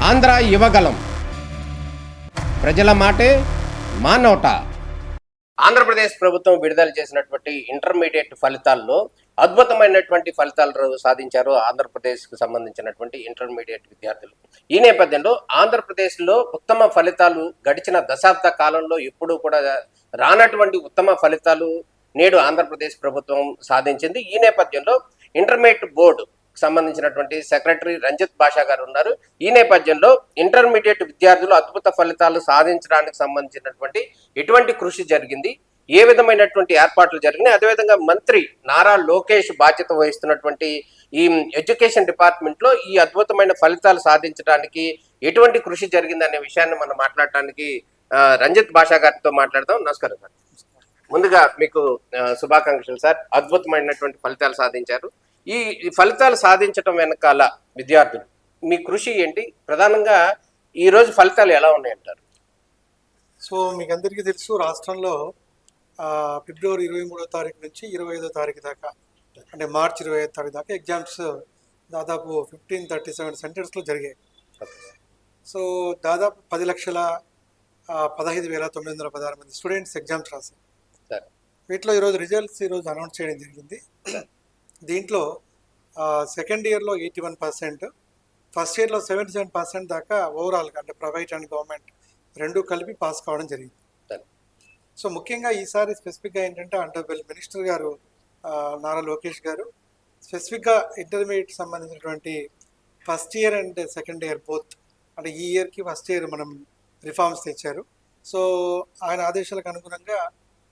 ఆంధ్ర యువగలం ప్రజల మాటే మా నోట. ఆంధ్రప్రదేశ్ ప్రభుత్వం విడుదల చేసినటువంటి ఇంటర్మీడియట్ ఫలితాల్లో అద్భుతమైనటువంటి ఫలితాలు సాధించారు ఆంధ్రప్రదేశ్కు సంబంధించినటువంటి ఇంటర్మీడియట్ విద్యార్థులు. ఈ నేపథ్యంలో ఆంధ్రప్రదేశ్లో ఉత్తమ ఫలితాలు గడిచిన దశాబ్ద కాలంలో ఎప్పుడూ కూడా రానటువంటి ఉత్తమ ఫలితాలు నేడు ఆంధ్రప్రదేశ్ ప్రభుత్వం సాధించింది. ఈ నేపథ్యంలో ఇంటర్మీడియట్ బోర్డు సంబంధించినటువంటి సెక్రటరీ రంజిత్ భాషా గారు ఉన్నారు. ఈ నేపథ్యంలో ఇంటర్మీడియట్ విద్యార్థులు అద్భుత ఫలితాలు సాధించడానికి సంబంధించినటువంటి ఎటువంటి కృషి జరిగింది, ఏ విధమైనటువంటి ఏర్పాట్లు జరిగినాయి, అదేవిధంగా మంత్రి నారా లోకేష్ బాధ్యత వహిస్తున్నటువంటి ఈ ఎడ్యుకేషన్ డిపార్ట్మెంట్ లో ఈ అద్భుతమైన ఫలితాలు సాధించడానికి ఎటువంటి కృషి జరిగింది అనే విషయాన్ని మనం మాట్లాడటానికి రంజిత్ భాషా గారితో మాట్లాడదాం. నమస్కారం సార్. ముందుగా మీకు శుభాకాంక్షలు సార్. అద్భుతమైనటువంటి ఫలితాలు సాధించారు. ఈ ఫలితాలు సాధించడం వెనకాల విద్యార్థులు మీ కృషి ఏంటి? ప్రధానంగా ఈరోజు ఫలితాలు ఎలా ఉన్నాయంటారు? సో మీకు అందరికీ తెలుసు, రాష్ట్రంలో ఫిబ్రవరి 23వ తారీఖు నుంచి 25వ తారీఖు దాకా, అంటే మార్చి 25వ తారీఖు దాకా ఎగ్జామ్స్ దాదాపు 1537 సెంటర్స్లో జరిగాయి. సో దాదాపు 10,15,916 మంది స్టూడెంట్స్ ఎగ్జామ్స్ రాశారు. వీటిలో ఈరోజు రిజల్ట్స్ అనౌన్స్ చేయడం జరిగింది. దీంట్లో సెకండ్ ఇయర్లో 81%, ఫస్ట్ ఇయర్లో 77% దాకా ఓవరాల్గా, అంటే ప్రైవేట్ అండ్ గవర్నమెంట్ రెండు కలిపి పాస్ కావడం జరిగింది. సో ముఖ్యంగా ఈసారి స్పెసిఫిక్గా ఏంటంటే ఆనరబుల్ మినిస్టర్ గారు నారా లోకేష్ గారు స్పెసిఫిక్గా ఇంటర్మీడియట్ సంబంధించినటువంటి first year and second year both, అంటే ఈ ఇయర్కి ఫస్ట్ ఇయర్ మనం రిఫార్మ్స్ తెచ్చారు. సో ఆయన ఆదేశాలకు అనుగుణంగా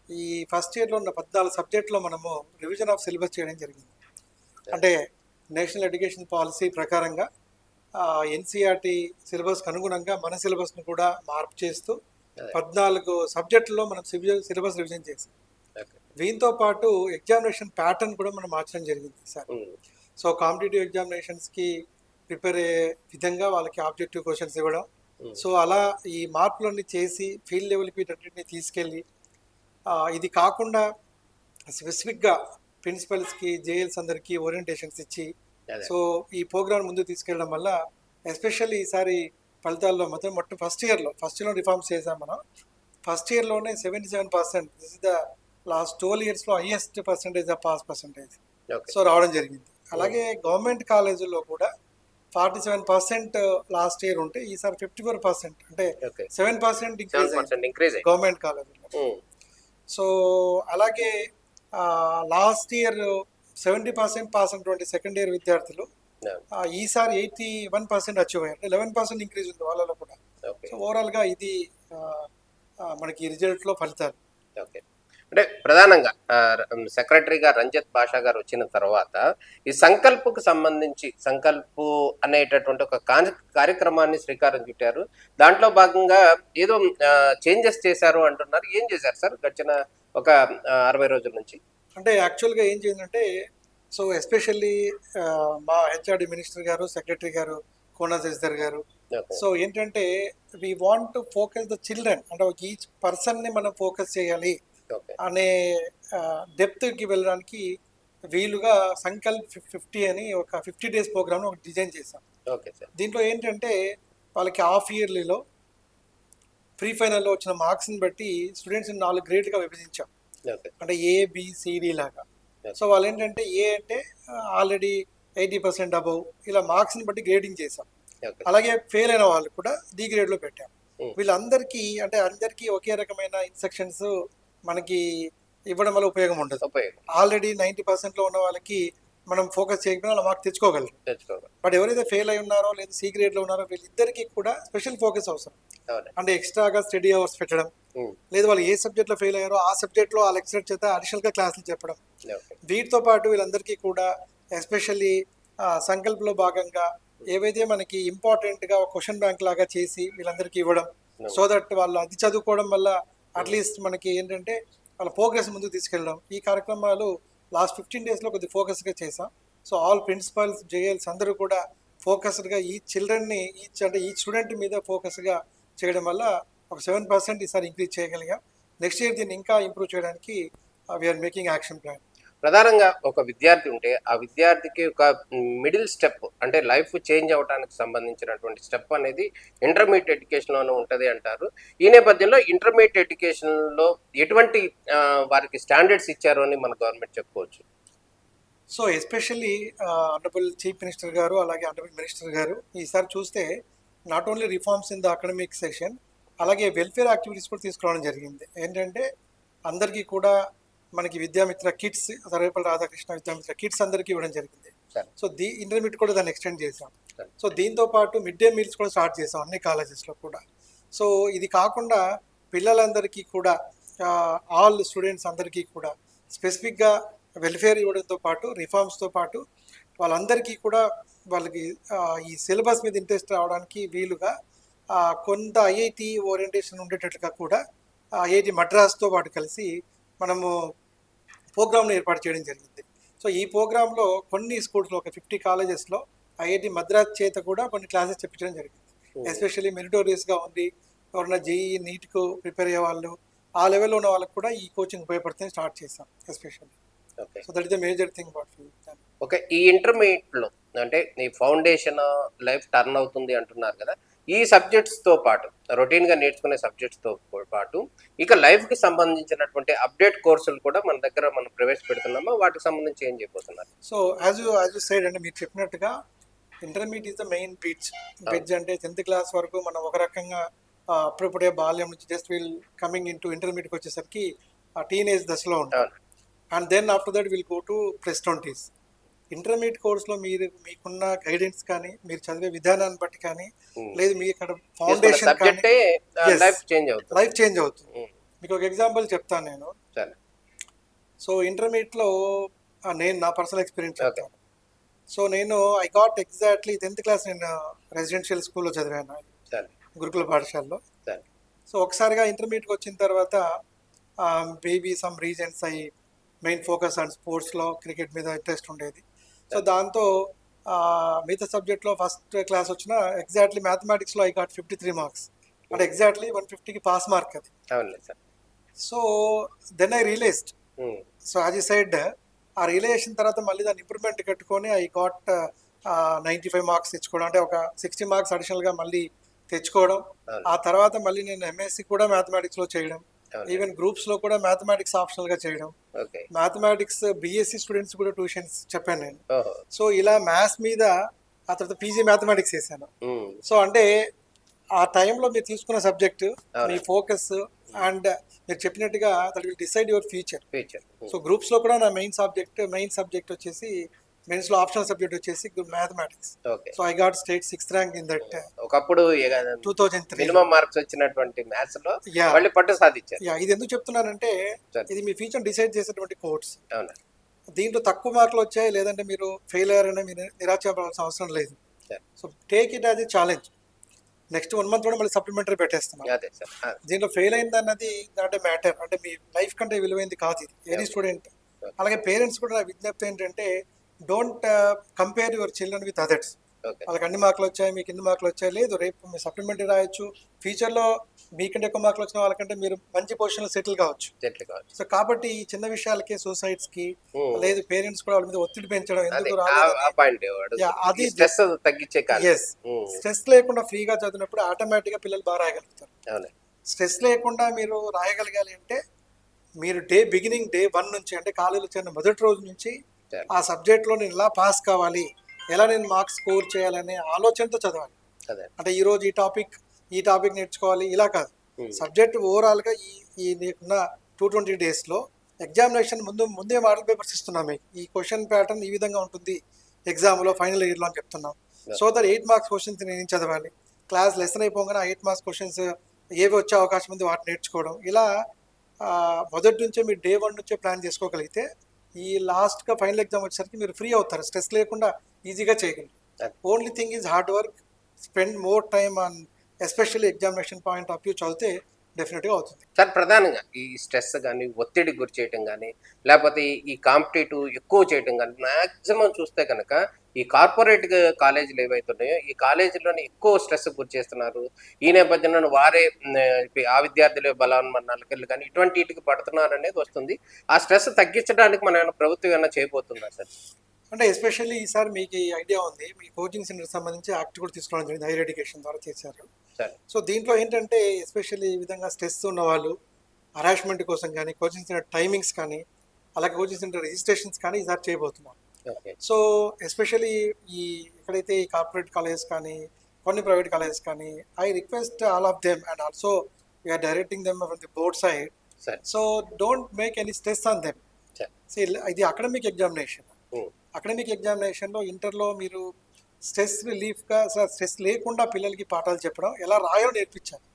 ఈ ఫస్ట్ ఇయర్లో ఉన్న 14 సబ్జెక్టులో మనము రివిజన్ ఆఫ్ సిలబస్ చేయడం జరిగింది. అంటే నేషనల్ ఎడ్యుకేషన్ పాలసీ ప్రకారంగా ఎన్సీఆర్టీ సిలబస్కి అనుగుణంగా మన సిలబస్ను కూడా మార్పు చేస్తూ 14 సబ్జెక్టుల్లో మనం సిలబస్ రివిజన్ చేసాం. దీంతో పాటు ఎగ్జామినేషన్ ప్యాటర్న్ కూడా మనం మార్చడం జరిగింది సార్. సో కాంపిటేటివ్ ఎగ్జామినేషన్స్కి ప్రిపేర్ అయ్యే విధంగా వాళ్ళకి ఆబ్జెక్టివ్ క్వశ్చన్స్ ఇవ్వడం. సో అలా ఈ మార్పులన్నీ చేసి ఫీల్డ్ లెవెల్కి వీటన్నిటిని తీసుకెళ్ళి, ఇది కాకుండా స్పెసిఫిక్గా ప్రిన్సిపల్స్కి, జేఎల్స్ అందరికీ ఓరియంటేషన్స్ ఇచ్చి, సో ఈ ప్రోగ్రామ్ ముందు తీసుకెళ్ళడం వల్ల ఎస్పెషల్లీ ఈసారి ఫలితాల్లో మొత్తం ఫస్ట్ ఇయర్లో రిఫార్మ్స్ చేసాం మనం. ఫస్ట్ ఇయర్లోనే 77%, దిస్ ఇస్ ద లాస్ట్ 12 ఇయర్స్లో highest percentage of pass percentage so రావడం జరిగింది. అలాగే గవర్నమెంట్ కాలేజీల్లో కూడా 47% లాస్ట్ ఇయర్ ఉంటే ఈసారి 54%, అంటే 7% ఇంక్రీజ్ గవర్నమెంట్ కాలేజీలో. సో అలాగే లాస్ట్ ఇయర్ 70% పాస్ అయినటువంటి సెకండ్ ఇయర్ విద్యార్థులు ఈసారి 81% అచీవ్ అయ్యారు. 11% ఇంక్రీజ్ ఉంది వాళ్ళలో కూడా. సో ఓవరాల్గా ఇది మనకి రిజల్ట్లో ఫలితాలు. అంటే ప్రధానంగా సెక్రటరీగా రంజిత్ భాషా గారు వచ్చిన తర్వాత ఈ సంకల్ప్కు సంబంధించి సంకల్ప్ అనేటటువంటి ఒక కార్యక్రమాన్ని శ్రీకారం చుట్టారు. దాంట్లో భాగంగా ఏదో చేంజెస్ చేశారు అంటున్నారు. ఏం చేశారు సార్ గడిచిన ఒక 60 రోజుల నుంచి? అంటే యాక్చువల్గా ఏం చేసిందంటే, సో ఎస్పెషల్లీ మా హెచ్ఆర్డి మినిస్టర్ గారు, సెక్రటరీ గారు కోనా శశిధర్ గారు, సో ఏంటంటే we want to focus the children, అంటే ఈచ్ పర్సన్ని మనం ఫోకస్ చేయాలి అనే డెప్త్కి వెళ్ళడానికి వీలుగా సంకల్ప్ 50 అని ఒక 50 days ప్రోగ్రామ్ను ఒక డిజైన్ చేశాం. దీంట్లో ఏంటంటే వాళ్ళకి హాఫ్ ఇయర్లీలో ప్రీ ఫైనల్లో వచ్చిన మార్క్స్ని బట్టి స్టూడెంట్స్ని 4 గ్రేడ్గా విభజించాం. అంటే ABCD లాగా. సో వాళ్ళు ఏంటంటే ఏ అంటే ఆల్రెడీ 80% అబౌవ్, ఇలా మార్క్స్ని బట్టి గ్రేడింగ్ చేసాం. అలాగే ఫెయిల్ అయిన వాళ్ళు కూడా D గ్రేడ్లో పెట్టాం. వీళ్ళందరికీ అంటే అందరికీ ఒకే రకమైన ఇన్స్ట్రక్షన్స్ మనకి ఇవ్వడం వల్ల ఉపయోగం ఉండదు. ఆల్రెడీ 90%లో ఉన్న వాళ్ళకి మనం ఫోకస్ చేయకపోయినా వాళ్ళ మార్క్ తెచ్చుకోగలరు. బట్ ఎవరైతే ఫెయిల్ అయి ఉన్నారో లేదా C గ్రేడ్లో ఉన్నారో వీళ్ళిద్దరికీ కూడా స్పెషల్ ఫోకస్ అవసరం. అంటే ఎక్స్ట్రాగా స్టడీ అవర్స్ పెట్టడం, లేదు వాళ్ళు ఏ సబ్జెక్ట్లో ఫెయిల్ అయ్యారో ఆ సబ్జెక్ట్లో ఆ లెక్చరర్ చేత అడిషనల్గా క్లాసులు చెప్పడం. వీటితో పాటు వీళ్ళందరికీ కూడా ఎస్పెషల్లీ సంకల్పంలో భాగంగా ఏవైతే మనకి ఇంపార్టెంట్గా ఒక క్వశ్చన్ బ్యాంక్ లాగా చేసి వీళ్ళందరికీ ఇవ్వడం, సో దట్ వాళ్ళు అది చదువుకోవడం వల్ల అట్లీస్ట్ మనకి ఏంటంటే వాళ్ళ ప్రోగ్రెస్ ముందుకు తీసుకెళ్ళడం. ఈ కార్యక్రమాలు లాస్ట్ 15 daysలో కొద్దిగా ఫోకస్గా చేసాం. సో ఆల్ ప్రిన్సిపల్స్, జేఎల్స్ అందరూ కూడా ఫోకస్డ్గా ఈ చిల్డ్రన్ని ఈ స్టూడెంట్ మీద ఫోకస్గా చేయడం వల్ల ఒక 7% ఈసారి ఇంక్రీజ్ చేయగలిగాం. నెక్స్ట్ ఇయర్ దీన్ని ఇంకా ఇంప్రూవ్ చేయడానికి వీఆర్ మేకింగ్ యాక్షన్ ప్లాన్. ప్రధానంగా ఒక విద్యార్థి ఉంటే ఆ విద్యార్థికి ఒక మిడిల్ స్టెప్ అంటే లైఫ్ చేంజ్ అవడానికి సంబంధించినటువంటి స్టెప్ అనేది ఇంటర్మీడియట్ ఎడ్యుకేషన్లోనే ఉంటుంది అంటారు. ఈ నేపథ్యంలో ఇంటర్మీడియట్ ఎడ్యుకేషన్లో ఎటువంటి వారికి స్టాండర్డ్స్ ఇచ్చారు అని మన గవర్నమెంట్ చెప్పుకోవచ్చు. So especially honourable chief minister గారు అలాగే ఆనరబుల్ మినిస్టర్ గారు ఈసారి చూస్తే not only reforms in the academic session అలాగే వెల్ఫేర్ యాక్టివిటీస్ కూడా తీసుకురావడం జరిగింది. ఏంటంటే అందరికీ కూడా మనకి విద్యామిత్ర కిట్స్, సర్వేపల్లి రాధాకృష్ణ విద్యామిత్ర కిట్స్ అందరికీ ఇవ్వడం జరిగింది. సో ఇంటర్మీడియట్ కూడా దాన్ని ఎక్స్టెండ్ చేసాం. సో దీంతో పాటు మిడ్ డే మీల్స్ కూడా స్టార్ట్ చేసాం అన్ని కాలేజెస్లో కూడా. సో ఇది కాకుండా పిల్లలందరికీ కూడా ఆల్ స్టూడెంట్స్ అందరికీ కూడా స్పెసిఫిక్గా వెల్ఫేర్ ఇవ్వడంతో పాటు రిఫార్మ్స్తో పాటు వాళ్ళందరికీ కూడా వాళ్ళకి ఈ సిలబస్ మీద ఇంట్రెస్ట్ రావడానికి వీలుగా కొంత ఐఐటి ఓరియంటేషన్ ఉండేటట్లుగా కూడా ఐఐటి మద్రాస్తో పాటు కలిసి మనము ప్రోగ్రామ్ను ఏర్పాటు చేయడం జరిగింది. సో ఈ ప్రోగ్రాంలో కొన్ని స్కూల్స్లో ఒక 50 కాలేజెస్లో ఐఐటి మద్రాస్ చేత కూడా కొన్ని క్లాసెస్ చెప్పించడం జరిగింది. ఎస్పెషల్లీ మెరిటోరియస్గా ఉంది, ఎవరైనా జేఈ నీట్కు ప్రిపేర్ అయ్యే వాళ్ళు ఆ లెవెల్లో ఉన్న వాళ్ళకి కూడా ఈ కోచింగ్ ఉపయోగపడుతుంది స్టార్ట్ చేసాం especially. So that is the major thing what. Okay, ఈ ఇంటర్మీడియట్లో అంటే ఈ ఫౌండేషన్ లైఫ్ టర్న్ అవుతుంది అంటున్నారు కదా, ఈ సబ్జెక్ట్స్తో పాటు రొటీన్గా నేర్చుకునే సబ్జెక్ట్స్తో పాటు ఇక లైఫ్కి సంబంధించినటువంటి అప్డేట్ కోర్సులు కూడా మన దగ్గర మనం ప్రవేశపెడుతున్నామా, వాటికి సంబంధించి ఏం చెప్పబోతున్నారు? సో యాజ్ యూ సైడ్ అంటే మీరు చెప్పినట్టుగా intermediate is the main bridge అంటే 10th క్లాస్ వరకు మనం ఒక రకంగా అప్పుడప్పుడే బాల్యం నుంచి just we'll coming in to ఇంటర్మీడియట్కి వచ్చేసరికి ఆ టీనేజ్ దశలో ఉంటాం. And then after that will go to +20s. Intermediate కోర్స్లో మీకున్న గైడెన్స్ కానీ మీరు చదివే విధానాన్ని బట్టి కానీ లేదు మీ ఇక్కడ ఫౌండేషన్ లైఫ్ చేంజ్ అవుతుంది. మీకు ఒక ఎగ్జాంపుల్ చెప్తాను నేను. సో ఇంటర్మీడియట్లో నేను నా పర్సనల్ ఎక్స్పీరియన్స్ చెప్తాను. సో నేను I got exactly 10th class నేను రెసిడెన్షియల్ స్కూల్లో చదివాను, గురుకుల పాఠశాలలో. సో ఒకసారిగా ఇంటర్మీడియట్కి వచ్చిన తర్వాత బేబీ సమ్ రీజన్స్ అయ్యి మెయిన్ ఫోకస్ ఆన్ స్పోర్ట్స్లో క్రికెట్ మీద ఇంట్రెస్ట్ ఉండేది. సో దాంతో మిగతా సబ్జెక్ట్లో ఫస్ట్ క్లాస్ వచ్చిన ఎగ్జాక్ట్లీ మ్యాథమెటిక్స్లో ఐ గాట్ 53 మార్క్స్, అంటే ఎగ్జాక్ట్లీ 150కి పాస్ మార్క్ అది. So then I realised, so as you said ఆ రియలైజేషన్ తర్వాత మళ్ళీ దాన్ని ఇంప్రూవ్మెంట్ కట్టుకొని ఐ గాట్ 95 మార్క్స్ తెచ్చుకోవడం, అంటే ఒక 60 మార్క్స్ అడిషనల్గా మళ్ళీ తెచ్చుకోవడం. ఆ తర్వాత మళ్ళీ నేను ఎంఎస్సి కూడా మ్యాథమెటిక్స్లో చేయడం, ఈవెన్ గ్రూప్స్లో కూడా మ్యాథమెటిక్స్ ఆప్షనల్గా చేయడం, మ్యాథమెటిక్స్ బీఎస్సీ స్టూడెంట్స్ కూడా ట్యూషన్స్ చెప్పాను నేను. సో ఇలా మ్యాథ్స్ మీద ఆ తర్వాత పీజీ మ్యాథమెటిక్స్ చేశాను. సో అంటే ఆ టైంలో మీరు తీసుకున్న సబ్జెక్ట్ మీ ఫోకస్ అండ్ మీరు చెప్పినట్టుగా that will decide your future. So గ్రూప్స్లో కూడా నా మెయిన్ సబ్జెక్ట్ వచ్చేసి మెయిన్స్లో ఆప్షనల్ సబ్జెక్ట్ వచ్చేసి mathematics. So I got state 6th rank in that. ఒకప్పుడు 2003 మినిమం మార్క్స్ వచ్చినటువంటి మ్యాథ్స్ లో మళ్ళీ పట్టు సాధించారు. ఇది ఎందుకు చెప్తున్నానంటే ఇది మీ ఫ్యూచర్ డిసైడ్ చేసేటువంటి కోర్స్. దీంట్లో తక్కువ మార్కులు వచ్చాయి లేదంటే మీరు ఫెయిల్ అయ్యారని మీరు నిరాశపడాల్సిన అవసరం లేదు. So take it as a challenge. Next 1 month కూడా మళ్ళీ సప్లిమెంటరీ పెట్టేస్తున్నాం. దీంట్లో ఫెయిల్ అయింది అన్నది నాట్ మ్యాటర్, అంటే మీ లైఫ్ కంటే విలువైంది కాదు ఇది ఎనీ స్టూడెంట్. అలాగే పేరెంట్స్ కూడా నా విజ్ఞప్తి ఏంటంటే don't compare your children with others. వాళ్ళకి అన్ని మార్కులు వచ్చాయి మీకు ఎన్ని మార్కులు వచ్చాయి లేదు, రేపు మీరు సప్లిమెంటరీ రాయొచ్చు, ఫ్యూచర్లో మీకంటే ఎక్కువ మార్కులు వచ్చిన వాళ్ళకంటే మీరు మంచి పొజిషన్లో సెటిల్ కావచ్చు. సో కాబట్టి ఈ చిన్న విషయాలకి సూసైడ్స్కి లేదు పేరెంట్స్ కూడా వాళ్ళ మీద ఒత్తిడి పెంచడం ఎందుకు అది స్ట్రెస్ లేకుండా ఫ్రీగా చదివినప్పుడు ఆటోమేటిక్గా పిల్లలు బాగా రాయగలుగుతారు. స్ట్రెస్ లేకుండా మీరు రాయగలగాలి అంటే మీరు బిగినింగ్ డే 1 నుంచి అంటే కాలేజీలో చేరిన మొదటి రోజు నుంచి ఆ సబ్జెక్ట్లో నేను ఎలా పాస్ కావాలి, ఎలా నేను మార్క్స్ స్కోర్ చేయాలనే ఆలోచనతో చదవాలి. అంటే ఈరోజు ఈ టాపిక్ నేర్చుకోవాలి ఇలా కాదు. సబ్జెక్ట్ ఓవరాల్గా ఈ నీకున్న 220 డేస్లో ఎగ్జామినేషన్ ముందే మోడల్ పేపర్స్ ఇస్తున్నాం మీకు. ఈ క్వశ్చన్ ప్యాటర్న్ ఈ విధంగా ఉంటుంది ఎగ్జామ్లో ఫైనల్ ఇయర్లో అని చెప్తున్నాం. సో దట్ 8 మార్క్స్ క్వశ్చన్స్ నేను చదవాలి. క్లాస్ లెసన్ అయిపోగానే 8 మార్క్స్ క్వశ్చన్స్ ఏవి వచ్చే అవకాశం ఉంది వాటిని నేర్చుకోవడం. ఇలా మొదటి నుంచే మీరు డే 1 నుంచే ప్లాన్ చేసుకోగలిగితే ఈ లాస్ట్గా ఫైనల్ ఎగ్జామ్ వచ్చేసరికి మీరు ఫ్రీ అవుతారు, స్ట్రెస్ లేకుండా ఈజీగా చేయగలరు. Only thing is hard work, spend more time on especially examination point of view చదివితే డెఫినెట్గా అవుతుంది. సార్ ప్రధానంగా ఈ స్ట్రెస్ కానీ ఒత్తిడి గురి చేయటం కానీ లేకపోతే ఈ కాంపిటేటివ్ ఎక్కువ చేయటం కానీ మ్యాక్సిమం చూస్తే కనుక ఈ కార్పొరేట్ కాలేజీలు ఏవైతే ఉన్నాయో ఈ కాలేజీలోనే ఎక్కువ స్ట్రెస్ గురి చేస్తున్నారు. ఈ నేపథ్యంలో వారే ఆ విద్యార్థులే బలవన్మరణాలకు కానీ ఇటువంటి వీటికి పడుతున్నారు అనేది వస్తుంది. ఆ స్ట్రెస్ తగ్గించడానికి మన ఏమైనా ప్రభుత్వం ఏమైనా చేయబోతుందా సార్? అంటే ఎస్పెషల్లీ ఈసారి మీకు ఈ ఐడియా ఉంది, మీ కోచింగ్ సెంటర్ సంబంధించి యాక్ట్ కూడా తీసుకోవడం జరిగింది, హైయర్ ఎడ్యుకేషన్ ద్వారా చేశారు. సరే. సో దీంట్లో ఏంటంటే ఎస్పెషల్లీ ఈ విధంగా స్ట్రెస్ ఉన్న వాళ్ళు హరాస్మెంట్ కోసం కానీ, కోచింగ్ సెంటర్ టైమింగ్స్ కానీ, అలాగే కోచింగ్ సెంటర్ రిజిస్ట్రేషన్స్ కానీ ఈసారి చేయబోతున్నాం. ఓకే. సో ఎస్పెషల్లీ ఈ ఎక్కడైతే ఈ కార్పొరేట్ కాలేజెస్ కానీ, కొన్ని ప్రైవేట్ కాలేజెస్ కానీ, I request all of them and also we're directing them from the board side. సరే. So don't make any stress on them. సరే. సో ఇది అకాడమిక్ ఎగ్జామినేషన్. అకాడమిక్ ఎగ్జామినేషన్లో ఇంటర్లో మీరు స్ట్రెస్ రిలీఫ్గా స్ట్రెస్ లేకుండా పిల్లలకి పాఠాలు చెప్పడం, ఎలా రాయో నేర్పించాలి.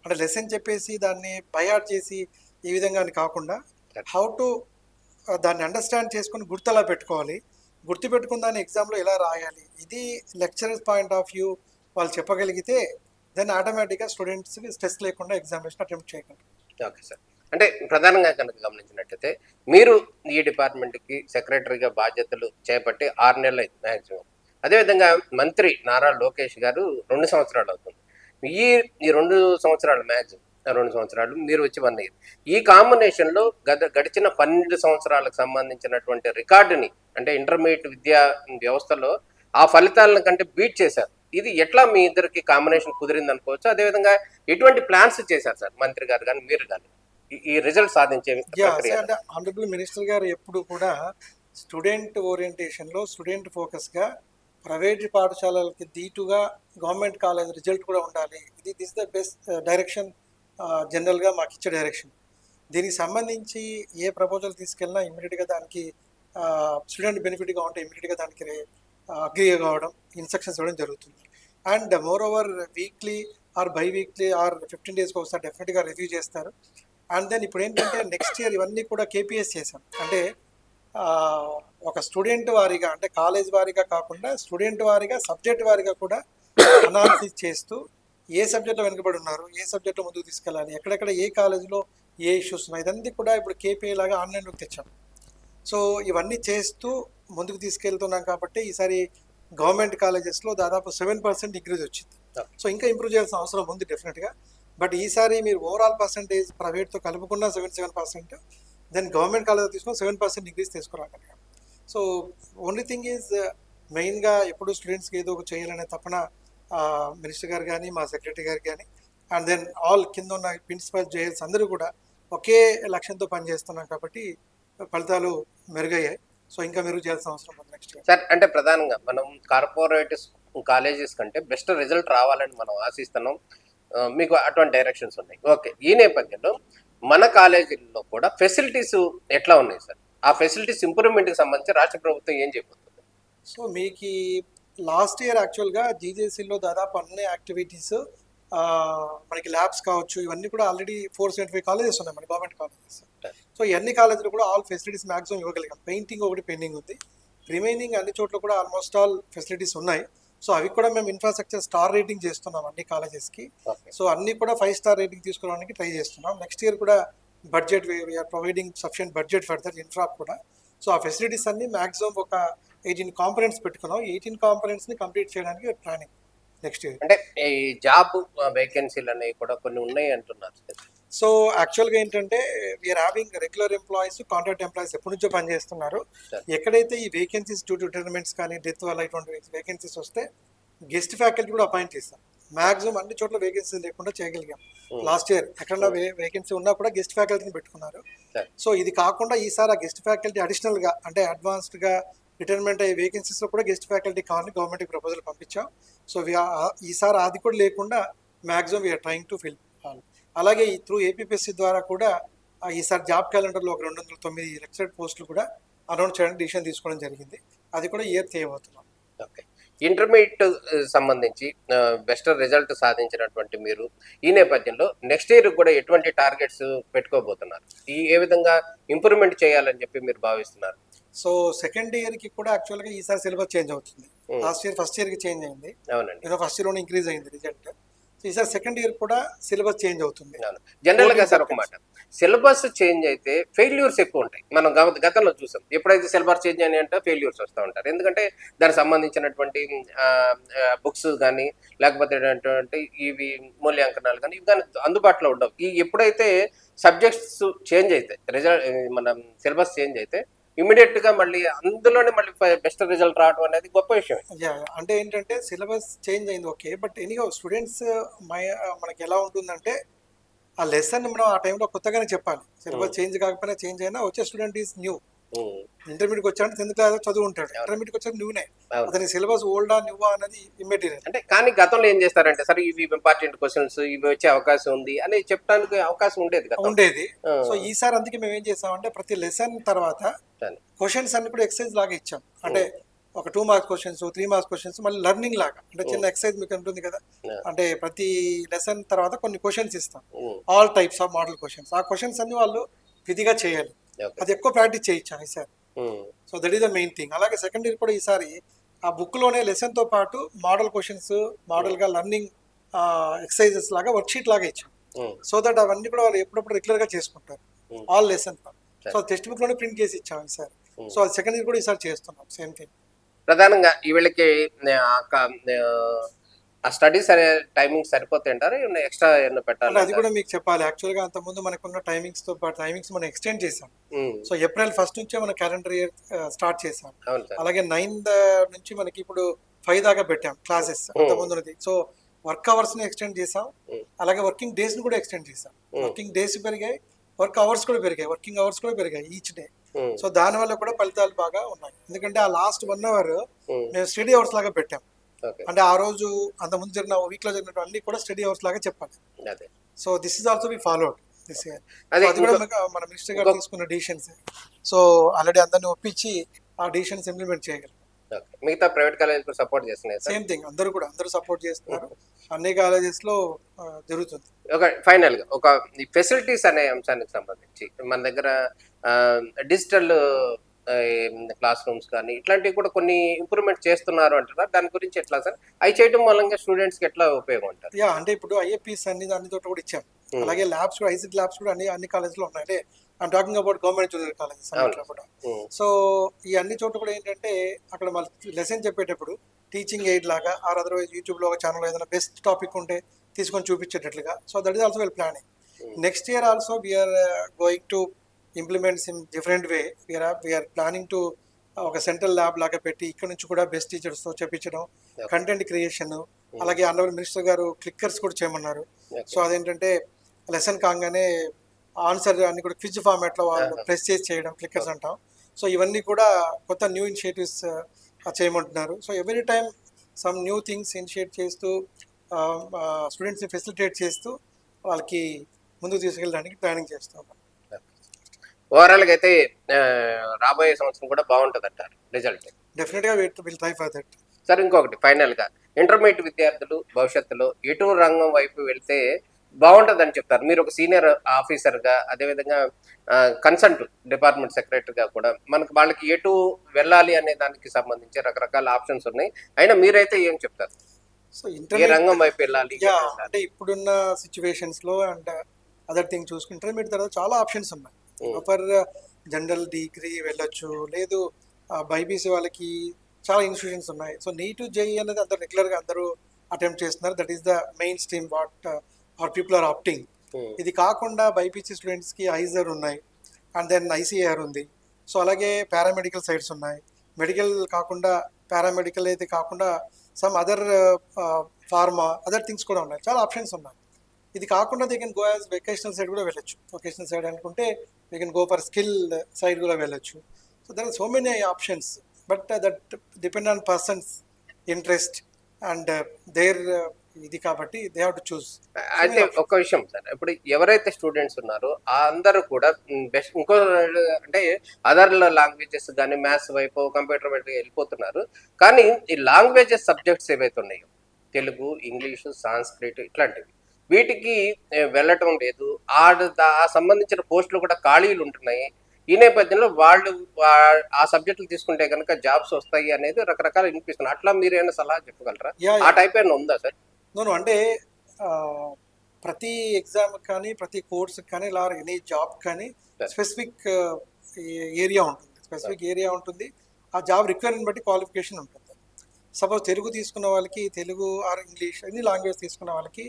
అంటే లెసన్ చెప్పేసి దాన్ని బయాడ్ చేసి ఈ విధంగా అని కాకుండా హౌ టు దాన్ని అండర్స్టాండ్ చేసుకొని గుర్తులా పెట్టుకోవాలి, గుర్తు పెట్టుకున్న దాన్ని ఎగ్జామ్లో ఎలా రాయాలి, ఇది లెక్చరర్స్ పాయింట్ ఆఫ్ వ్యూ వాళ్ళు చెప్పగలిగితే దెన్ ఆటోమేటిక్గా స్టూడెంట్స్కి స్ట్రెస్ లేకుండా ఎగ్జామినేషన్ అటెంప్ట్ చేయగలరు. Okay sir. అంటే ప్రధానంగా కనుక గమనించినట్లయితే మీరు ఈ డిపార్ట్మెంట్కి సెక్రటరీగా బాధ్యతలు చేపట్టి 6 నెలలు అయింది మ్యాక్సిమం. అదేవిధంగా మంత్రి నారా లోకేష్ గారు 2 సంవత్సరాలు అవుతుంది. ఈ 2 సంవత్సరాలు మ్యాక్సిమం 2 సంవత్సరాలు, మీరు వచ్చి 1 ఇయర్. ఈ కాంబినేషన్లో గడిచిన 12 సంవత్సరాలకు సంబంధించినటువంటి రికార్డుని, అంటే ఇంటర్మీడియట్ విద్యా వ్యవస్థలో ఆ ఫలితాలను కంటే బీట్ చేశారు. ఇది ఎట్లా మీ ఇద్దరికి కాంబినేషన్ కుదిరింది అనుకోవచ్చు? అదేవిధంగా ఎటువంటి ప్లాన్స్ చేశారు సార్ మంత్రి గారు కానీ మీరు కానీ ఈ రిజల్ట్ సాధించే ప్రక్రియ? అంటే ఆనరబుల్ మినిస్టర్ గారు ఎప్పుడు కూడా స్టూడెంట్ ఓరియంటేషన్లో, స్టూడెంట్ ఫోకస్గా, ప్రైవేట్ పాఠశాలలకి దీటుగా గవర్నమెంట్ కాలేజ్ రిజల్ట్ కూడా ఉండాలి. దిస్ ద బెస్ట్ డైరెక్షన్ జనరల్గా మాకు ఇచ్చే డైరెక్షన్. దీనికి సంబంధించి ఏ ప్రపోజల్ తీసుకెళ్ళినా ఇమ్మీడియట్గా దానికి స్టూడెంట్ బెనిఫిట్గా ఉంటే ఇమ్మీడియట్గా దానికి అగ్రీ కావడం, ఇన్స్ట్రక్షన్స్ ఇవ్వడం జరుగుతుంది. And more over weekly or by weekly or 15 డేస్కి ఒకసారి డెఫినెట్గా రివ్యూ చేస్తారు. అండ్ దెన్ ఇప్పుడు ఏంటంటే నెక్స్ట్ ఇయర్ ఇవన్నీ కూడా కేపీఎస్ చేశాం. అంటే ఒక స్టూడెంట్ వారీగా, అంటే కాలేజ్ వారీగా కాకుండా స్టూడెంట్ వారీగా, సబ్జెక్ట్ వారీగా కూడా అనాలిసిస్ చేస్తూ ఏ సబ్జెక్ట్లో వెనుకబడి ఉన్నారు, ఏ సబ్జెక్ట్లో ముందుకు తీసుకెళ్ళాలి, ఎక్కడెక్కడ ఏ కాలేజీలో ఏ ఇష్యూస్ ఉన్నాయి, ఇదంతా కూడా ఇప్పుడు కేపీఐ లాగా ఆన్లైన్లోకి తెచ్చాం. సో ఇవన్నీ చేస్తూ ముందుకు తీసుకెళ్తున్నాం కాబట్టి ఈసారి గవర్నమెంట్ కాలేజెస్లో దాదాపు 7% ఇంక్రీజ్ వచ్చింది. సో ఇంకా ఇంప్రూవ్ చేయాల్సిన అవసరం ఉంది డెఫినెట్గా. బట్ ఈసారి మీరు ఓవరాల్ పర్సంటేజ్ ప్రైవేట్తో కలుపుకున్న 77%, దెన్ గవర్నమెంట్ కాలేజ్ తీసుకుని 7% ఇంక్రీజ్ తీసుకురాగలిగాం. సో ఓన్లీ థింగ్ ఈజ్ మెయిన్గా ఎప్పుడు స్టూడెంట్స్కి ఏదో ఒక చేయాలనే తపన మినిస్టర్ గారు కానీ, మా సెక్రటరీ గారు కానీ, అండ్ దెన్ ఆల్ కింద ఉన్న ప్రిన్సిపల్ జేఎల్స్ అందరూ కూడా ఒకే లక్ష్యంతో పనిచేస్తున్నాం కాబట్టి ఫలితాలు మెరుగయ్యాయి. సో ఇంకా మెరుగు చేయాల్సిన అవసరం ఉంది నెక్స్ట్ ఇయర్. సార్, అంటే ప్రధానంగా మనం కార్పొరేట్ కాలేజెస్ కంటే బెస్ట్ రిజల్ట్ రావాలని మనం ఆశిస్తున్నాం. మీకు అటువంటి డైరెక్షన్స్ ఉన్నాయి. ఓకే, ఈ నేపథ్యంలో మన కాలేజీల్లో కూడా ఫెసిలిటీస్ ఎట్లా ఉన్నాయి సార్? ఆ ఫెసిలిటీస్ ఇంప్రూవ్మెంట్కి సంబంధించి రాష్ట్ర ప్రభుత్వం ఏం చెప్పబోతుంది? సో మీకు లాస్ట్ ఇయర్ యాక్చువల్గా జీజేసీలో దాదాపు అన్ని యాక్టివిటీస్, మనకి ల్యాబ్స్ కావచ్చు, ఇవన్నీ కూడా ఆల్రెడీ 475 కాలేజెస్ ఉన్నాయి మన గవర్నమెంట్ కాలేజెస్. సో అన్ని కాలేజీలు కూడా ఆల్ ఫెసిలిటీస్ మ్యాక్సిమం ఇవ్వగలిగాం. పెయింటింగ్ ఒకటి పెండింగ్ ఉంది, రిమైనింగ్ అన్ని చోట్ల కూడా ఆల్మోస్ట్ ఆల్ ఫెసిలిటీస్ ఉన్నాయి. సో అవి కూడా మేము ఇన్ఫ్రాస్ట్రక్చర్ స్టార్ రేటింగ్ చేస్తున్నాం అన్ని కాలేజెస్కి. సో అన్ని కూడా 5 స్టార్ రేటింగ్ తీసుకోవడానికి ట్రై చేస్తున్నాం. నెక్స్ట్ ఇయర్ కూడా budget we are providing sufficient budget for that infra కూడా. సో ఆ ఫెసిలిటీస్ అన్ని మ్యాక్సిమం ఒక 18 కాంపనెంట్స్ పెట్టుకున్నాం. 18 కాంపనెంట్స్ని కంప్లీట్ చేయడానికి ప్లానింగ్ నెక్స్ట్ ఇయర్. అంటే ఈ జాబ్ వేకెన్సీలు అనేవి కూడా కొన్ని ఉన్నాయి అంటున్నారు. సో యాక్చువల్గా ఏంటంటే we are having regular employees, contract employees ఎప్పటి నుంచో పనిచేస్తున్నారు. ఎక్కడైతే ఈ వేకెన్సీస్ డ్యూ టు రిటైర్మెంట్స్ కానీ, డెత్ వల్ల ఇటువంటి వేకెన్సీస్ వస్తే గెస్ట్ ఫ్యాకల్టీ కూడా అపాయింట్ చేస్తాం. మ్యాక్సిమం అన్ని చోట్ల వేకెన్సీ లేకుండా చేయగలిగాం. లాస్ట్ ఇయర్ ఎక్కడన్నా వేకెన్సీ ఉన్నా కూడా గెస్ట్ ఫ్యాకల్టీని పెట్టుకున్నారు. సో ఇది కాకుండా ఈసారి ఆ గెస్ట్ ఫ్యాకల్టీ అడిషనల్గా, అంటే అడ్వాన్స్డ్గా రిటైర్మెంట్ అయ్యే వేకెన్సీస్లో కూడా గెస్ట్ ఫ్యాకల్టీ కావాలని గవర్నమెంట్కి ప్రపోజల్ పంపించాం. సో ఈసారి అది కూడా లేకుండా maximum we are trying to fill. అలాగే త్రూ ఏపీపీఎస్సీ ద్వారా కూడా ఈసారి జాబ్ క్యాలెండర్లో ఒక 209 లెక్చరర్ పోస్టులు కూడా అనౌన్స్ చేయడానికి డిసిషన్ తీసుకోవడం జరిగింది. అది కూడా ఇయర్ చేయబోతున్నాం. ఓకే, ఇంటర్మీడియట్ సంబంధించి బెస్ట్ రిజల్ట్ సాధించినటువంటి మీరు ఈ నేపథ్యంలో నెక్స్ట్ ఇయర్ కూడా ఎటువంటి టార్గెట్స్ పెట్టుకోబోతున్నారు? ఏ విధంగా ఇంప్రూవ్మెంట్ చేయాలని చెప్పి మీరు భావిస్తున్నారు? సో సెకండ్ ఇయర్కి కూడా యాక్చువల్గా ఈసారి సిలబస్ చేంజ్ అవుతుంది. లాస్ట్ ఇయర్ ఫస్ట్ ఇయర్కి చేంజ్ అయింది. అవునండి, ఫస్ట్ ఇయర్లోనే ఇంక్రీజ్ అయింది రిజల్ట్. సో ఈసారి సెకండ్ ఇయర్ కూడా సిలబస్ చేంజ్ అవుతుంది. జనరల్గా సార్ ఒక మాట, సిలబస్ చేంజ్ అయితే ఫెయిల్యూర్స్ ఎక్కువ ఉంటాయి. మనం గతంలో చూసాం. ఎప్పుడైతే సిలబస్ చేంజ్ అని అంటే ఫెయిల్యూర్స్ వస్తూ ఉంటారు. ఎందుకంటే దానికి సంబంధించినటువంటి బుక్స్ కానీ లేకపోతే ఏంటంటే ఇవి మూల్యాంకనాలు కానీ ఇవి కానీ అందుబాటులో ఉండవు. ఎప్పుడైతే సబ్జెక్ట్స్ చేంజ్ అయితే మన సిలబస్ చేంజ్ అయితే ఇమీడియట్ గా మళ్ళీ అందులోనే మళ్ళీ బెస్ట్ రిజల్ట్ రావడం అనేది గొప్ప విషయం. అంటే ఏంటంటే సిలబస్ చేంజ్ అయింది ఓకే, బట్ ఎనీహౌ స్టూడెంట్స్ మనకి ఎలా ఉంటుందంటే ఆ లెసన్ మనం ఆ టైంలో కొత్తగానే చెప్పాలి. సిలబస్ చేంజ్ కాకపోయినా చేంజ్ అయినా వచ్చే స్టూడెంట్ ఈజ్ న్యూ. ఇంటర్మీడియట్ వచ్చాడు 10th క్లాస్ చదువు ఉంటాడు, ఇంటర్మీడియట్ వచ్చాడు న్యూనే. అతని సిలబస్ ఓల్డా న్యూవా అనేది ఇమ్మెటీరియల్. అంటే కానీ గతంలో ఏం చేస్తారంటే సరే ఇవి ఇంపార్టెంట్ క్వశ్చన్స్ ఇవి వచ్చే అవకాశం ఉంది అని చెప్పడానికి అవకాశం ఉండేది. సో ఈసారి అందుకే మేము ఏం చేసామంటే ప్రతి లెసన్ తర్వాత క్వశ్చన్స్ అన్ని కూడా ఎక్సర్సైజ్ లాగా ఇచ్చాం. అంటే ఒక 2 మార్క్స్ క్వశ్చన్స్, 3 మార్క్స్ క్వశ్చన్స్, మళ్ళీ లెర్నింగ్ లాగా అంటే చిన్న ఎక్సర్సైజ్ మీకు ఉంటుంది కదా. అంటే ప్రతి లెసన్ తర్వాత కొన్ని క్వశ్చన్స్ ఇస్తాం, all types of model questions. ఆ క్వశ్చన్స్ అన్ని వాళ్ళు విధిగా చేయాలి. అది ఎక్కువ ప్రాక్టీస్ చేయించాం ఈసారి. So that is the main thing. అలాగే సెకండ్ ఇయర్ కూడా ఈసారి ఆ బుక్ లోనే లెసన్ తో పాటు మోడల్ క్వశ్చన్స్, మోడల్ గా లెర్నింగ్ ఎక్సర్సైజెస్ లాగా వర్క్ షీట్ లాగా ఇచ్చాం. సో దట్ అవన్నీ కూడా వాళ్ళు ఎప్పుడప్పుడు రెగ్యులర్ గా చేసుకుంటారు all lesson. So text book లోనే ప్రింట్ చేసి ఇచ్చాం ఈసారి. సో అది సెకండ్ ఇయర్ కూడా ఈసారి చేస్తున్నాం సేమ్ థింగ్. ప్రధానంగా ఈ వీళ్ళకి ఆ స్టడీస్ అనే టైమింగ్ సరిపోతాయి అంటారు, ఎక్స్ట్రా ఏమైనా పెట్టాలి? అది కూడా మీకు చెప్పాలి. యాక్చువల్ గా అంత ముందు మనకున్న టైమింగ్స్ తో పాటు టైమింగ్స్ మనం ఎక్స్టెండ్ చేసాం. సో ఏప్రిల్ 1 నుంచే మన క్యాలెండర్ ఇయర్ స్టార్ట్ చేసాం. అలాగే 9th నుంచి మనకి ఇప్పుడు 5 దాకా పెట్టాం క్లాసెస్ అంత ముందున్నది. సో వర్క్ అవర్స్ ని ఎక్స్టెండ్ చేసాం, అలాగే వర్కింగ్ డేస్ ని కూడా ఎక్స్టెండ్ చేసాం. వర్కింగ్ డేస్ పెరిగాయి, వర్క్ అవర్స్ కూడా పెరిగాయి, వర్కింగ్ అవర్స్ కూడా పెరిగాయి ఈచ్ డే. సో దాని వల్ల కూడా ఫలితాలు బాగా ఉన్నాయి. ఎందుకంటే ఆ లాస్ట్ 1 అవర్ మేము స్టడీ అవర్స్ లాగా పెట్టాం. అంటే ఆ రోజు అంత ముందు జరిగిన వీక్ లో జరిగిన అన్ని కూడా స్టడీ అవర్స్ లాగా చెప్పాలి. So this is also we followed this year. అది కూడా మన మినిస్టర్ గారు తీసుకున్న డిసిషన్స్. సో ఆల్రెడీ అందరిని ఒప్పించి ఆ డిసిషన్స్ ఇంప్లిమెంట్ చేయగలం. మిగతా ప్రైవేట్ కాలేజీలు సపోర్ట్ చేస్తున్నాయి. సేమ్ థింగ్, అందరూ సపోర్ట్ చేస్తున్నారు. అన్ని కాలేజెస్ లో జరుగుతుంది. ఒక ఫైనల్ గా ఒక ఫెసిలిటీస్ అనే అంశానికి సంబంధించి మన దగ్గర డిజిటల్ క్లాస్ రూమ్స్ కానీ ఇట్లాంటివి కూడా కొన్ని ఇంప్రూవ్మెంట్ చేస్తున్నారు అంటున్నారు. దాని గురించి ఎట్లా సార్? అవి చేయడం మూలంగా స్టూడెంట్స్ కి ఎట్లా ఉపయోగం ఉంటుంది? అంటే ఇప్పుడు ఐఏపీస్ అన్ని చోట్ల కూడా ఇచ్చాం. అలాగే ల్యాబ్స్ కూడా, ఐసిటీ ల్యాబ్స్ కూడా అన్ని కాలేజ్ లో ఉన్నాయి. అంటే I'm talking about government junior colleges అన్నిట్లో కూడా. సో ఈ అన్ని చోట్ల కూడా ఏంటంటే అక్కడ మళ్ళీ లెసన్ చెప్పేటప్పుడు టీచింగ్ ఎయిడ్ లాగా ఆర్ అదర్వైజ్ యూట్యూబ్ లో ఒక ఛానల్ ఏదైనా బెస్ట్ టాపిక్ ఉంటే తీసుకొని చూపించేటట్లుగా. So that is also well planning. Next year also we're going to implements in different way. We're planning to ఒక సెంట్రల్ ల్యాబ్ లాగా పెట్టి ఇక్కడ నుంచి కూడా బెస్ట్ టీచర్స్ తో చెప్పించడం, కంటెంట్ క్రియేషన్. అలాగే ఆనరబుల్ మినిస్టర్ గారు క్లిక్కర్స్ కూడా చేయమన్నారు. సో అదేంటంటే లెసన్ కాగానే ఆన్సర్ అన్ని కూడా క్విజ్ ఫార్మాట్ లో వాళ్ళు ప్రెస్ చేసి చేయడం, క్లిక్కర్స్ అంటాం. సో ఇవన్నీ కూడా కొత్త న్యూ ఇనిషియేటివ్స్ చేయమంటున్నారు. So every time some new things initiate చేస్తూ స్టూడెంట్స్ ని ఫెసిలిటేట్ చేస్తూ వాళ్ళకి ముందుకు తీసుకెళ్ళడానికి ప్లానింగ్ చేస్తాం. ఓవరాల్ గా అయితే రాబోయే సంవత్సరం కూడా బాగుంటుంది అంటారు రిజల్ట్? డెఫినెట్ గా will try for that. Sir ఇంకొకటి ఫైనల్ గా ఇంటర్మీడియట్ విద్యార్థులు భవిష్యత్తులో ఎటు రంగం వైపు వెళ్తే బాగుంటుంది అని చెప్తారు? మీరు ఒక సీనియర్ ఆఫీసర్ గా, అదేవిధంగా కన్సల్ట్ డిపార్ట్మెంట్ సెక్రటరీగా కూడా మనకు వాళ్ళకి ఎటు వెళ్ళాలి అనే దానికి సంబంధించి రకరకాల ఆప్షన్స్ ఉన్నాయి. అయినా మీరైతే ఏం చెప్తారు? సో ఏ రంగం వైపు వెళ్ళాలి అంటే ఇప్పుడున్న సిచ్యువేషన్స్ లో అండ్ అదర్ థింగ్ చూసుకుంటే ఇంటర్మీడియట్ తర్వాత చాలా ఆప్షన్స్ ఉన్నాయి. ఫర్ జనరల్ డిగ్రీ వెళ్ళొచ్చు, లేదు బైబీసీ వాళ్ళకి చాలా ఇన్స్టిట్యూషన్స్ ఉన్నాయి. సో నీట్ జేఈ అనేది అందరు రెగ్యులర్ గా అందరూ అటెంప్ట్ చేస్తున్నారు. That is the mainstream what are people are opting. ఇది కాకుండా బైపీసీ స్టూడెంట్స్ కి ఐజర్ ఉన్నాయి, అండ్ దెన్ ఐసీఏఆర్ ఉంది. సో అలాగే పారామెడికల్ సైడ్స్ ఉన్నాయి. మెడికల్ కాకుండా పారామెడికల్ అయితే కాకుండా some other pharma, other things కూడా ఉన్నాయి. చాలా ఆప్షన్స్ ఉన్నాయి. ఇది కాకుండా they can go as vocational side కూడా వెళ్ళొచ్చు. వొకేషనల్ సైడ్ అనుకుంటే they can go for skill side కూడా వెళ్ళొచ్చు. So there are so many options, but that depend on person's interest and their ఇది, కాబట్టి దే హావ్ టు చూస్. అయితే ఒక విషయం సార్, ఇప్పుడు ఎవరైతే స్టూడెంట్స్ ఉన్నారో అందరూ కూడా బెస్ట్ ఇంకో అంటే అదర్ లాంగ్వేజెస్ కానీ మ్యాథ్స్ వైపు కంప్యూటర్ వైపు వెళ్ళిపోతున్నారు. కానీ ఈ లాంగ్వేజెస్ సబ్జెక్ట్స్ ఏవైతే ఉన్నాయో తెలుగు, ఇంగ్లీషు, సాంస్క్రిట్ ఇట్లాంటివి వీటికి వెళ్ళటం లేదు. ఆ సంబంధించిన పోస్టులు కూడా ఖాళీలు ఉంటున్నాయి. ఈ నేపథ్యంలో వాళ్ళు ఆ సబ్జెక్టులు తీసుకుంటే కనుక జాబ్స్ వస్తాయి అనేది రకరకాల వినిపిస్తున్నాయి. అట్లా మీరు ఏమైనా సలహా చెప్పగలరా? ఆ టైప్ ఏమైనా ఉందా సార్? అంటే ప్రతి ఎగ్జామ్ కానీ ప్రతి కోర్స్ కానీ ఇలా ఎనీ జాబ్ కానీ Sir. స్పెసిఫిక్ ఏరియా ఉంటుంది, స్పెసిఫిక్ ఏరియా ఉంటుంది. ఆ జాబ్ రిక్వైర్మెంట్ బట్టి క్వాలిఫికేషన్ ఉంటుంది. సపోజ్ తెలుగు తీసుకున్న వాళ్ళకి తెలుగు ఆర్ ఇంగ్లీష్ ఎన్ని లాంగ్వేజ్ తీసుకున్న వాళ్ళకి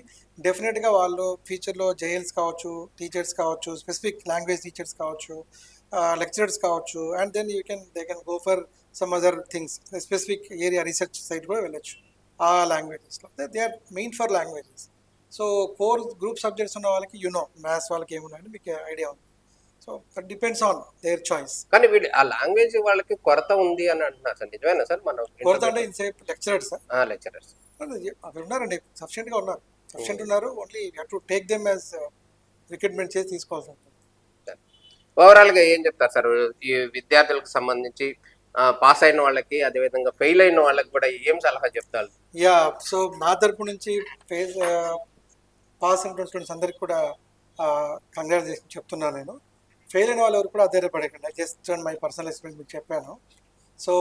డెఫినెట్గా వాళ్ళు ఫ్యూచర్లో జేఎల్స్ కావచ్చు, టీచర్స్ కావచ్చు, స్పెసిఫిక్ లాంగ్వేజ్ టీచర్స్ కావచ్చు, లెక్చరర్స్ కావచ్చు, and then they can go for some other things, specific area research side కూడా వెళ్ళొచ్చు ఆ లాంగ్వేజెస్లో. They are main for languages. So core group subjects ఉన్న వాళ్ళకి మ్యాథ్స్ వాళ్ళకి ఏమున్నాయని మీకు ఐడియా ఉంది. So that depends on their choice. కానీ వీళ్ళు ఆ లాంగ్వేజ్ వాళ్ళకి కొరత ఉంది అని అంటున్నారు సార్, నిజమేనా సార్? మనం కోర్స్ అంటే ఇన్సేపు లెక్చరర్స్ లెక్చరర్స్ అక్కడ ఉన్నారండి, సఫిషియెంట్గా ఉన్నారు, సఫిషియెంట్ ఉన్నారు. Only you to take them as recruitment చేసి తీసుకోవాల్సి ఉంటుంది. ఓవరాల్ గా ఏం చెప్తారు సార్ ఈ విద్యార్థులకు సంబంధించి? పాస్ అయిన వాళ్ళకి, అదేవిధంగా ఫెయిల్ అయిన వాళ్ళకి కూడా ఏం సలహా చెప్తారు? యా, సో నా తరపు నుంచి పాస్ అయిన స్టూడెంట్స్ అందరికి కూడా కంగ్రాచులేషన్ చెప్తున్నాను నేను. ఫెయిల్ అయిన వాళ్ళు ఎవరు కూడా అధైర్యపడకండి. జస్ట్ మై పర్సనల్ ఎక్స్పీరియన్స్ మీకు చెప్పాను. సో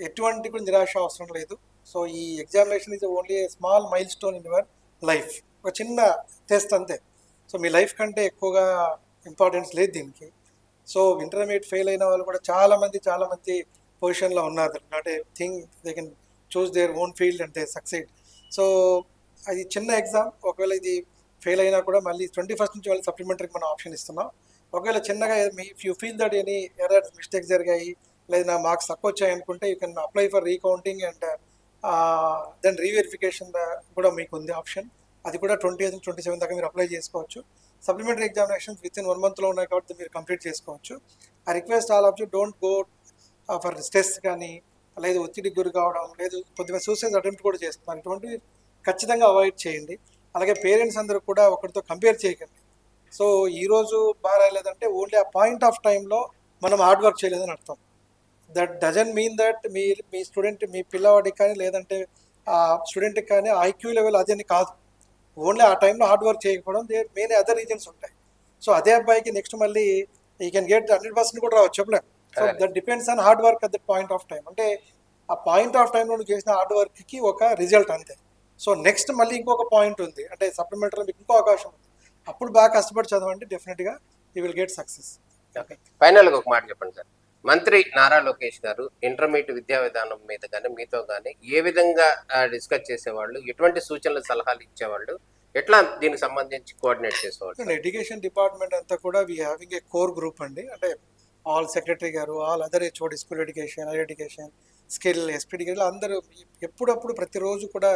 ఎటువంటి కూడా నిరాశ అవసరం లేదు. సో ఈ examination is only a small mile stone in your life, ఒక చిన్న టెస్ట్ అంతే. సో మీ లైఫ్ కంటే ఎక్కువగా ఇంపార్టెన్స్ లేదు దీనికి. సో ఇంటర్మీడియట్ ఫెయిల్ అయిన వాళ్ళు కూడా చాలా మంది పొజిషన్లో ఉన్నారు. Not a thing, they can choose their own field and they succeed. So అది చిన్న ఎగ్జామ్. ఒకవేళ ఇది ఫెయిల్ అయినా కూడా మళ్ళీ 21st నుంచి వాళ్ళు సప్లిమెంటరీకి మనం ఆప్షన్ ఇస్తున్నాం. ఒకవేళ చిన్నగా if you feel that any errors, mistakes జరిగాయి, లేదా నా మార్క్స్ తక్కువ వచ్చాయి అనుకుంటే you can apply for recounting and then reverification కూడా మీకు ఉంది ఆప్షన్. అది కూడా 28 నుంచి 27 దాకా మీరు అప్లై చేసుకోవచ్చు. సప్లిమెంటరీ ఎగ్జామినేషన్స్ విత్ ఇన్ 1 monthలో ఉన్నాయి కాబట్టి మీరు కంప్లీట్ చేసుకోవచ్చు. I request all of you don't go for stress కానీ, లేదు ఒత్తిడికి గురి కావడం, లేదు కొద్దిగా సూసైడ్ అటెంప్ట్ కూడా చేస్తున్నారు. ఇటువంటివి ఖచ్చితంగా అవాయిడ్ చేయండి. అలాగే పేరెంట్స్ అందరూ కూడా ఒకరితో కంపేర్ చేయకండి. సో ఈరోజు బాగా రాలేదంటే ఓన్లీ ఆ పాయింట్ ఆఫ్ టైంలో మనం హార్డ్ వర్క్ చేయలేదని అర్థం. దట్ డజంట్ మీన్ దట్ మీ స్టూడెంట్, మీ పిల్లవాడికి కానీ లేదంటే ఆ స్టూడెంట్కి కానీ ఐక్యూ లెవెల్ అదని కాదు. ఓన్లీ ఆ టైంలో హార్డ్ వర్క్ చేయకపోవడం, మెయిన్ అదర్ రీజన్స్ ఉంటాయి. సో అదే అబ్బాయికి నెక్స్ట్ మళ్ళీ ఈ కెన్ గెట్ 100% కూడా రావచ్చు, చెప్పలేము. So that depends on hard work at that point of time. అంటే ఆ పాయింట్ ఆఫ్ టైంలో నువ్వు చేసిన హార్డ్ వర్క్కి ఒక రిజల్ట్ అంతే. సో నెక్స్ట్ మళ్ళీ ఇంకొక పాయింట్ ఉంది, అంటే సప్లిమెంటరీ మీకు ఇంకో అవకాశం ఉంది. అప్పుడు బాగా కష్టపడి చదవండి, డెఫినెట్గా you will get success. Okay, ఫైనల్గా ఒక మాట చెప్పండి సార్. మంత్రి నారా లోకేష్ గారు ఇంటర్మీడియట్ విద్యా విధానం మీద కానీ మీతో కానీ ఏ విధంగా డిస్కస్ చేసేవాళ్ళు, ఎటువంటి సూచనలు సలహాలు ఇచ్చేవాళ్ళు, ఎట్లా దీనికి సంబంధించి కోఆర్డినేట్ చేసేవాళ్ళు? ఎడ్యుకేషన్ డిపార్ట్మెంట్ అంతా కూడా we having a core group అండి. అంటే ఆల్ సెక్రటరీ గారు, all other HOD, school education, higher education, skill, SPD గారు అందరూ ఎప్పుడప్పుడు ప్రతిరోజు కూడా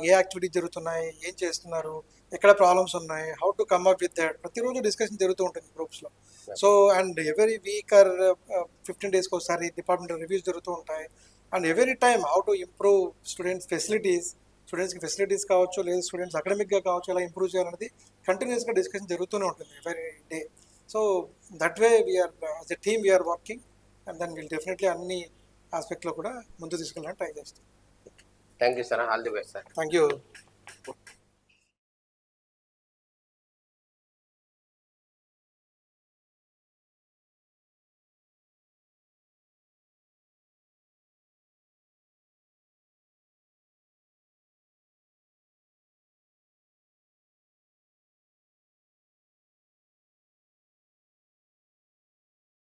ఏ యాక్టివిటీస్ జరుగుతున్నాయి, ఏం చేస్తున్నారు, ఎక్కడ ప్రాబ్లమ్స్ ఉన్నాయి, how to come up with that, ప్రతిరోజు డిస్కషన్ జరుగుతూ ఉంటుంది గ్రూప్స్లో. So and every week or 15 daysకి ఒకసారి డిపార్ట్మెంట్ రివ్యూస్ జరుగుతూ ఉంటాయి. And every time how to improve స్టూడెంట్స్కి ఫెసిలిటీస్ కావచ్చు, లేదా స్టూడెంట్స్ అకాడమిక్గా కావచ్చు, ఎలా ఇంప్రూవ్ చేయాలనేది కంటిన్యూస్గా డిస్కషన్ జరుగుతూనే ఉంటుంది every day. So that way we are as a team we are working, and then we'll definitely అన్ని ఆస్పెక్ట్లో కూడా ముందు తీసుకెళ్ళడానికి ట్రై చేస్తాం. Thank you sir, all the best sir. Thank you.